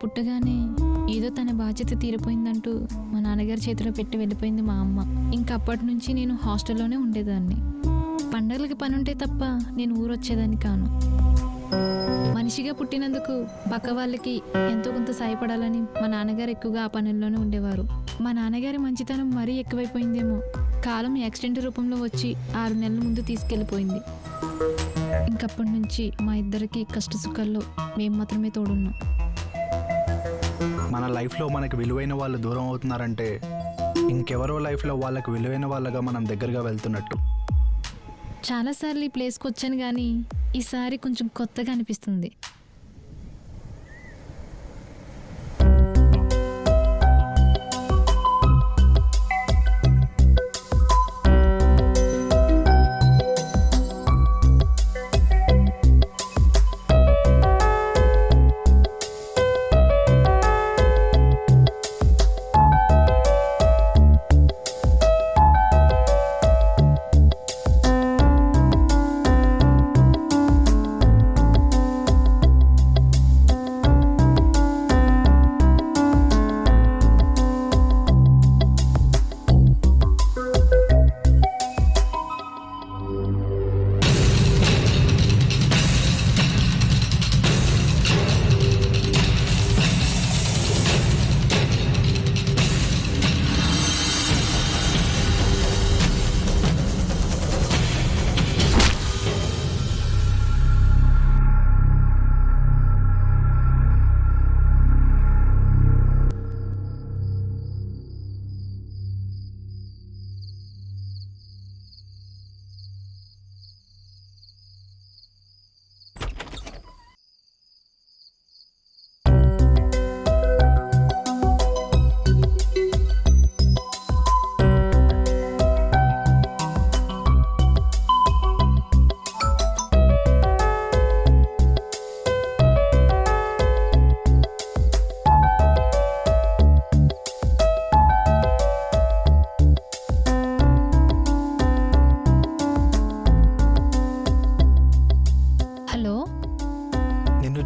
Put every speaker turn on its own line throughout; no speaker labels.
పుట్టగానే ఏదో తన బాధ్యత తీరిపోయిందంటూ మా నాన్నగారి చేతిలో పెట్టి వెళ్ళిపోయింది మా అమ్మ. ఇంకా అప్పటి నుంచి నేను హాస్టల్లోనే ఉండేదాన్ని. పండగలకి పని ఉంటే తప్ప నేను ఊరొచ్చేదాన్ని కాను. మనిషిగా పుట్టినందుకు పక్క వాళ్ళకి ఎంతో కొంత సాయపడాలని మా నాన్నగారు ఎక్కువగా ఆ పనుల్లోనే ఉండేవారు. మా నాన్నగారి మంచితనం మరీ ఎక్కువైపోయిందేమో. కాలం యాక్సిడెంట్ రూపంలో వచ్చి 6 నెలల ముందు తీసుకెళ్ళిపోయింది. ఇంకప్పటి నుంచి మా ఇద్దరికి కష్ట సుఖాల్లో మేము మాత్రమే తోడున్నాం.
మన లైఫ్లో మనకు విలువైన వాళ్ళు దూరం అవుతున్నారంటే ఇంకెవరో లైఫ్లో వాళ్ళకు విలువైన వాళ్ళగా మనం దగ్గరగా వెళ్తున్నట్టు.
చాలాసార్లు ఈ ప్లేస్కి వచ్చాను కానీ ఈసారి కొంచెం కొత్తగా అనిపిస్తుంది.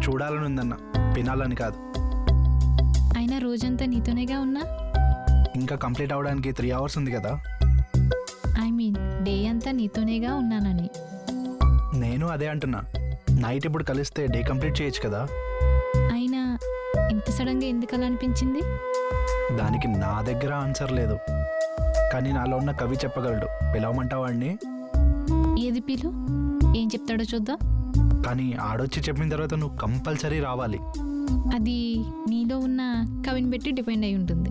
చూడాలని ఉందన్న, వినాలని కాదు.
అయినా రోజంతా నీతోనేగా ఉన్నా.
ఇంకా కంప్లీట్ అవడానికి 3 hours ఉంది కదా.
ఐ మీన్ డే అంతా నీతోనేగా ఉన్నానని.
నేను అదే అంటున్నా. నైట్ ఇప్పుడు కలిస్తే డే కంప్లీట్ చేయొచ్చు కదా.
అయినా ఇంత సడన్గా ఎందుకు అలా అనిపించింది?
దానికి నా దగ్గర ఆన్సర్ లేదు, కానీ నాలో ఉన్న కవి చెప్పగలడు. పిలవమంటావా అండి?
ఏది పిలు, ఏం చెప్తాడో చూద్దాం.
కానీ ఆడొచ్చి చెప్పిన తర్వాత నువ్వు కంపల్సరీ రావాలి.
అది నీలో ఉన్న కవిని బట్టి డిపెండ్ అయి ఉంటుంది.